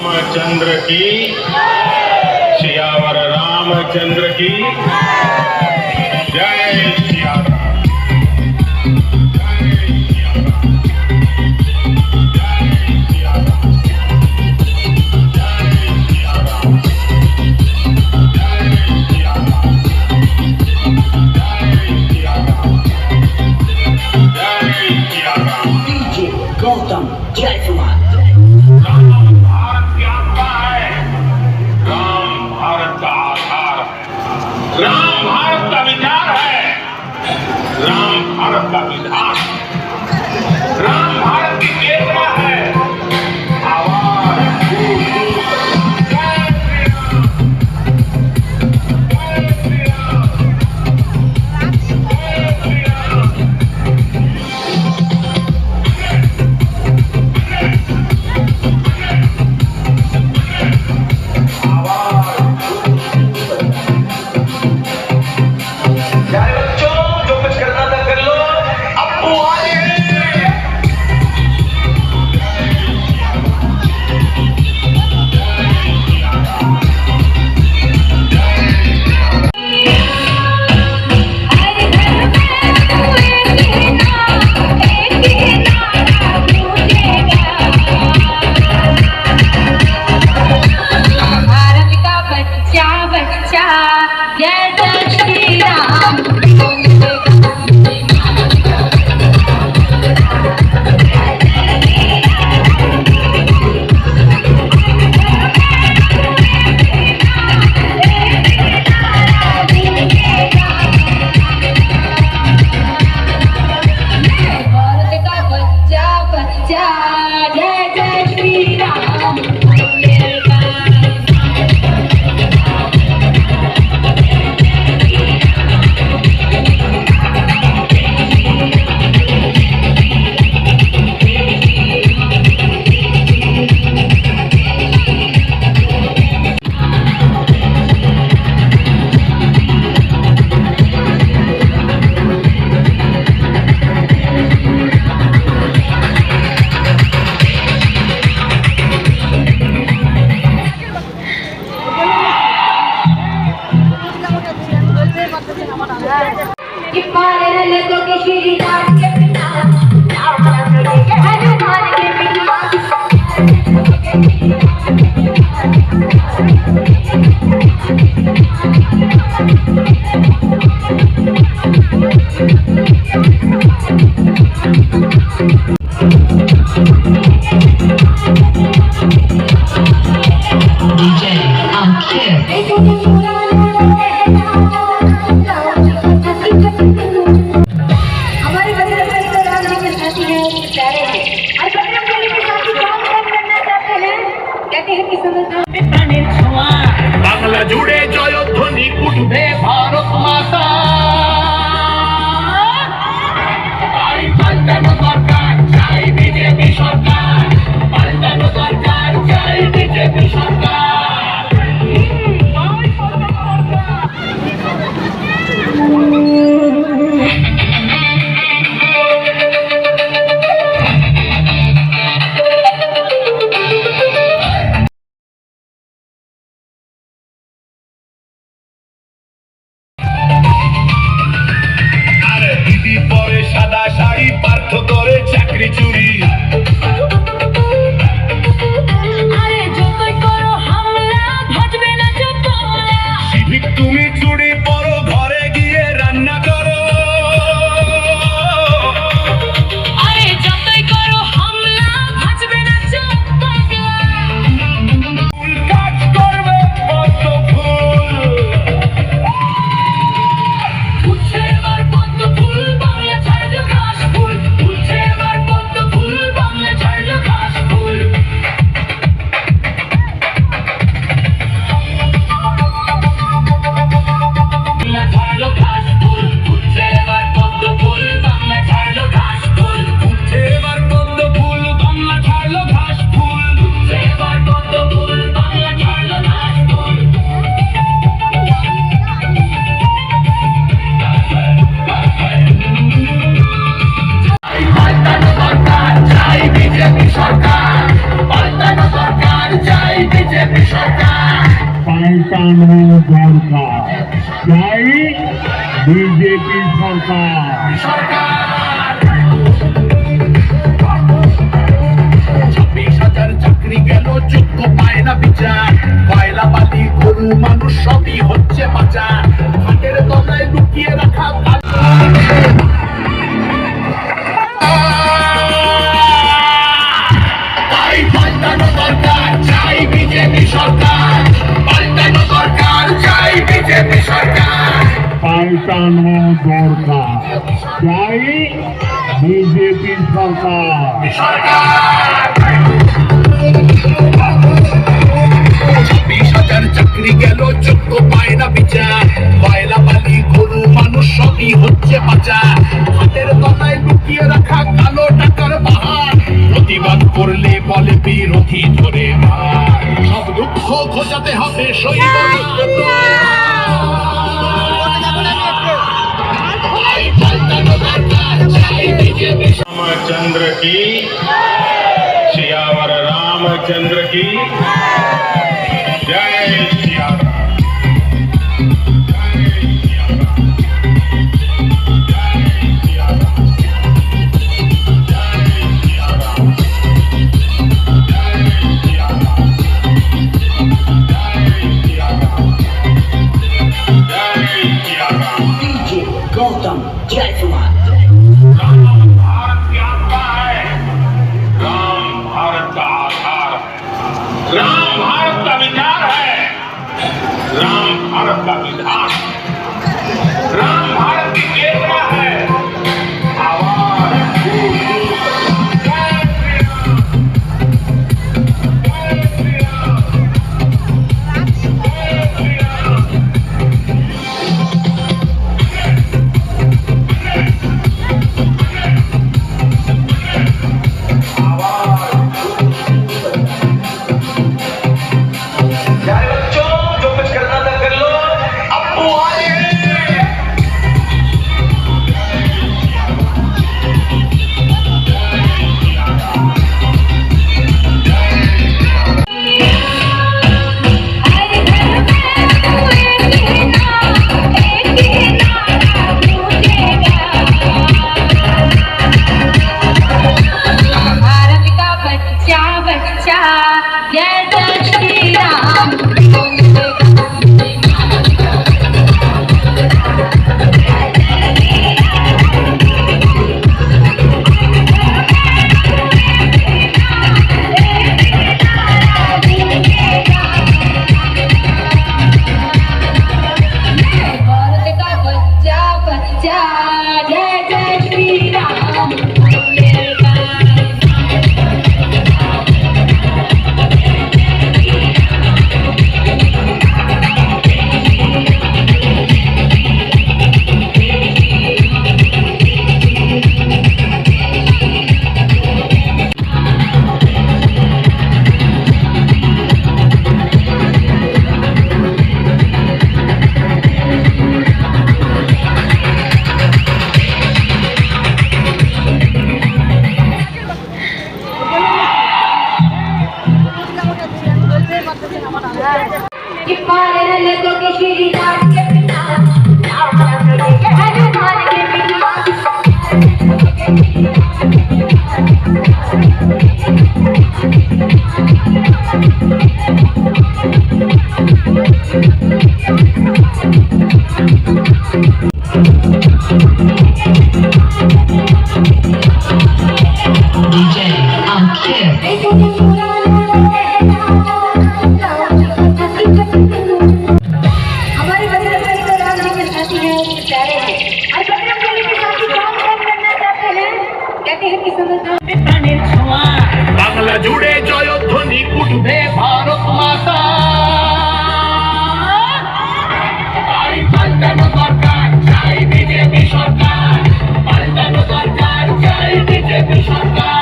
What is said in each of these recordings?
रामचंद्र की सियावर रामचंद्र की जय सिया राम। जय सिया राम। जय सिया राम। जय सिया राम। जय सिया राम। जय सिया राम। जय सिया राम। डीजे गौतम जयकुमार। राम भारत की आत्मा है, राम भारत का आधार है, राम भारत का विचार है, राम भारत का विधान है, राम भारत की चेतना है। आवाज दूर दूर तक। जय श्री राम। जय श्री राम। जय श्री राम। यार बच्चों, जो कुछ करना था कर लो, अप्पू आ गए। भारत का बच्चा बच्चा जय जय श्री राम। भारत का बच्चा बच्चा जय जय श्री राम। कि पारे लोगों के श्री राम के बिना हनुमान के बिना डीजे अंकित। हमारे बजरंग तो राम जी के साथी हैं, प्यारे हैं। और बजरंग बली के साथी कौन काम करना चाहते हैं? कहते हैं कि समझदार বাংলা জুড়ে জয়ধ্বনি উঠবে ভারত মাতা। তাই পাল্টানো দরকার, চাই বিজেপি সরকার। পাল্টানো দরকার, চাই বিজেপি সরকার। বিজেপি সরকার পাল্টানো দরকার, চাই বিজেপি সরকার। 26,000 চাকরি গেল, যোগ্য পায় না বিচার, কয়লা বালি গরু মানুষ সবই হচ্ছে পাচার, হাটের তলায় লুকিয়ে রাখা তাই পাল্টানো দরকার, চাই বিজেপি সরকার, পাল্টানো দরকার, চাই বিজেপি সরকার। পাল্টানো দরকার, চাই বিজেপি সরকার। 26,000 চাকরি গেল, যোগ্য পায় না বিচার, কয়লা বালি গরু মানুষ সবই হচ্ছে পাচার, হাতের তলায় লুকিয়ে রাখা কালো টাকার বাহার, প্রতিবাদ করলে বলে বিরোধী ধরে মার, সব দুঃখ ঘোচাতে হবে শহীদ रामचंद्र की, सियावर रामचंद्र की जय Siya Ram. DJ Gautam Jaiswal. Ram Bharat की आत्मा है, राम भारत का आधार है, राम भारत का विचार है, राम भारत का विधान है, राम भारत की चेतना है। आवाज दूर दूर तक। जय श्री राम, जय श्री राम, जय श्री राम। प्यारे बच्चों, जो कुछ करना था कर लो, अप्पू आए। हर घर में तू एक ही नारा गूंजेगा। भारत का बच्चा बच्चा जय जय श्री राम बोलेगा। भारत का बच्चा बच्चा जय जय श्री राम बोलेगा। कि पारे न लगो कि श्री राम के बिना हनुमान के बिना। DJ Akhil. हमारे बजरंग बली तो राम जी के साथी हैं, उनके प्यारे हैं, और बजरंग बली के साथी कौन कौन करना चाहते हैं? कहते हैं कि समझदार বাংলা জুড়ে জয়ধ্বনি উঠবে ভারত মাতা, তাই পাল্টানো দরকার, চাই বিজেপি সরকার, পাল্টানো দরকার, চাই বিজেপি সরকার।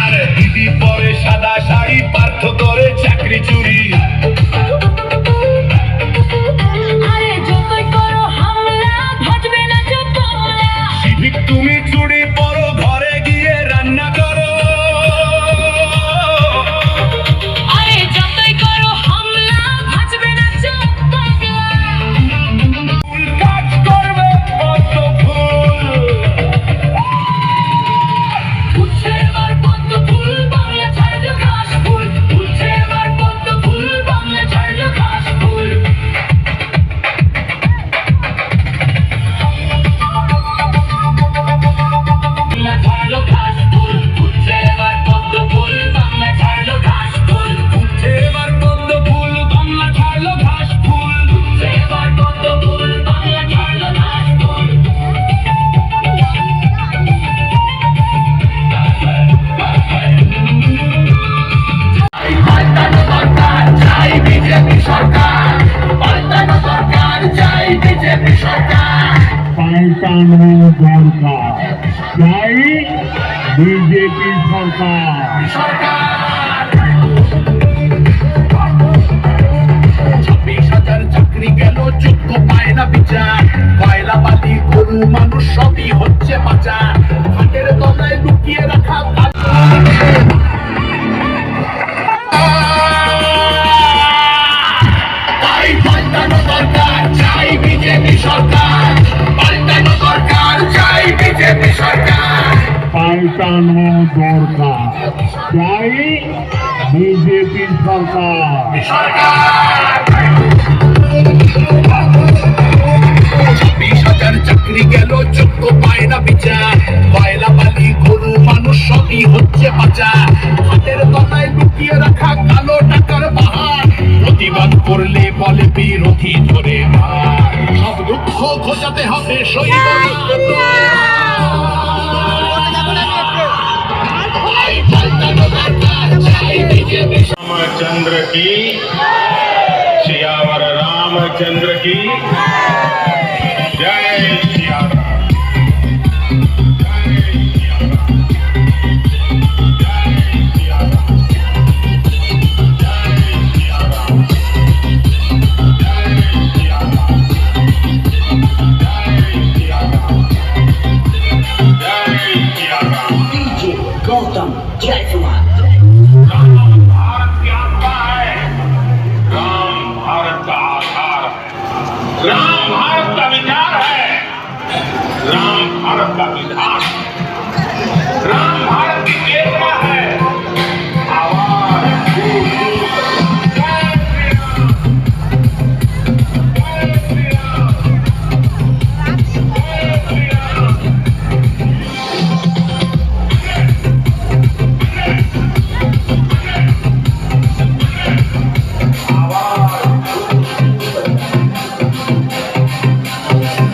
আরে দিদি পরে সাদা শাড়ি পার্থ করে বিজেপি সরকার। 26,000 চাকরি গেল, যোগ্য পায় না বিচার। কয়লা বালি গরু মানুষ সবই হচ্ছে পাচার। হাটের তলায় লুকিয়ে রাখা তাই পাল্টানো দরকার, চাই বিজেপি সরকার। পাল্টানো দরকার, চাই বিজেপি সরকার। পাল্টানো দরকার, চাই বিজেপি সরকার। 26,000 চাকরি গেল, যোগ্য পায় না বিচার। কয়লা বালি গরু মানুষ সবই হচ্ছে পাচার। হাতের তলায় লুকিয়ে রাখা কালো টাকার বাহার। প্রতিবাদ করলে বলে বিরোধী ধরে মার। সব দুঃখ ঘোচাতে হবে সইব না। পাল্টানো দরকার, চাই বিজেপি रामचंद्र की, सियावर रामचंद्र की जय Siya Ram. DJ Gautam Jaiswal. Ram Bharat की आत्मा है, राम भारत का आधार है, राम भारत का विचार है, राम भारत का विधान है, राम भारत की चेतना है। आवाज दूर दूर तक। जय श्री राम, जय श्री राम, जय श्री राम।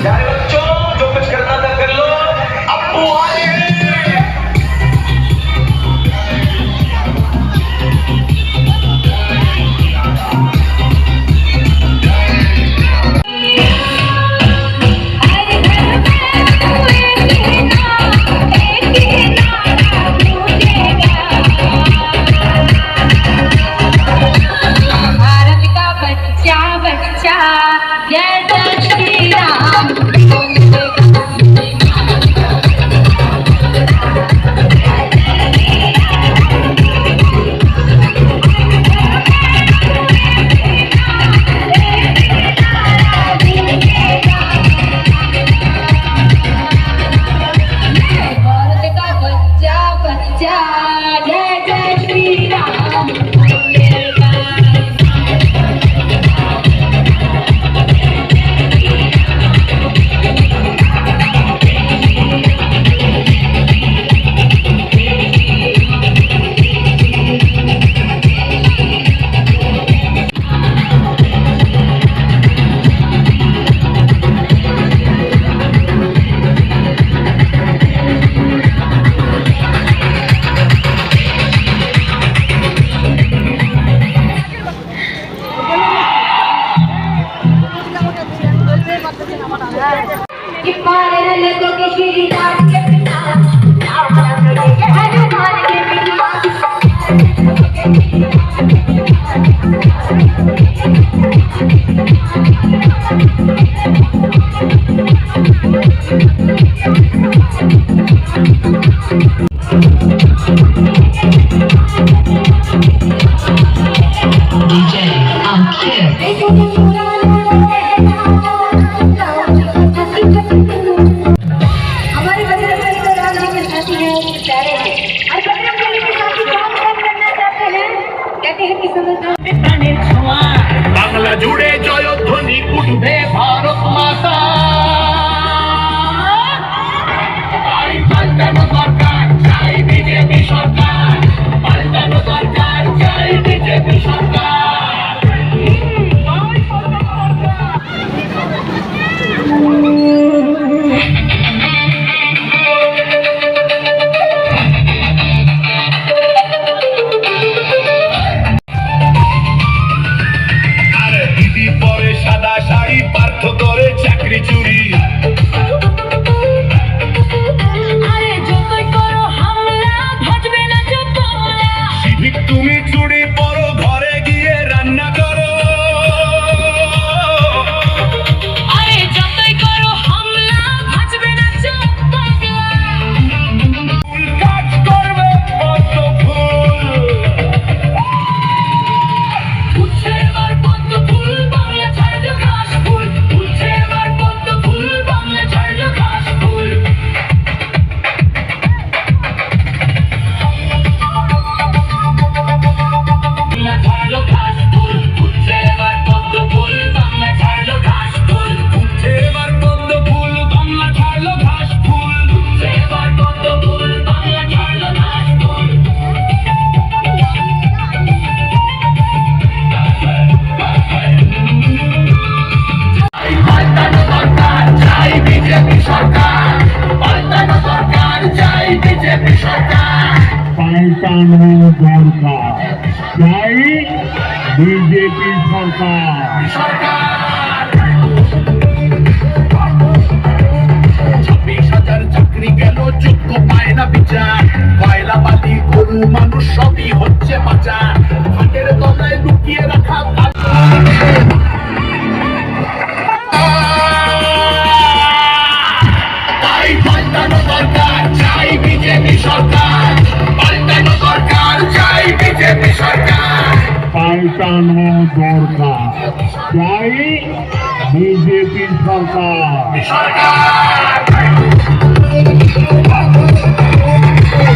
प्यारे बच्चों, जो कुछ करना था कर लो, अप्पू आए। भारत का बच्चा बच्चा जय जय श्री राम भारत का बच्चा बच्चा जय जय श्री राम बोलेगा। कि पार लगो के श्री राम के बिना राम के हनुमान के बिना DJ Ankit. हमारे बजरंगबली तो राम जी के साथी हैं, प्यारे हैं। और बजरंगबली के साथी कौन कौन बनना चाहते हैं? कहते हैं कि समझदार প্রাণের ছোঁয়া। বাংলা জুড়ে জয়ধ্বনি উঠবে ভারত মাতা। তাই পাল্টানো দরকার, চাই বিজেপি সরকার। পাল্টানো দরকার, চাই বিজেপি সরকার। আরে দিদি পরে সাদা শাড়ি, পার্থ করে চাকরি চুরি। अरे जो कोई करो हमला চাই বিজেপি সরকার। সরকার 26,000 চাকরি গেল, যোগ্য পায় না বিচার। কয়লা বালি গরু মানুষ সবই হচ্ছে পাচার। হাটের তলায় লুকিয়ে রাখা তাই পাল্টানো দরকার, চাই বিজেপি সরকার। পাল্টানো দরকার, চাই বিজেপি সরকার। পাল্টানো দরকার, চাই বিজেপি সরকার।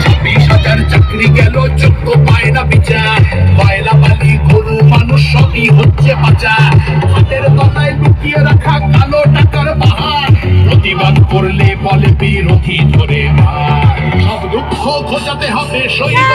26,000 চাকরি গেল, যোগ্য পায় না বিচার। কয়লা বালি গরু মানুষ সবই হচ্ছে পাচার। হাতের তলায় লুকিয়ে রাখা কালো টাকার বাহার। প্রতিবাদ করলে বলে বিরোধী ধরে মার। সব দুঃখ ঘোচাতে হবে সৈন্য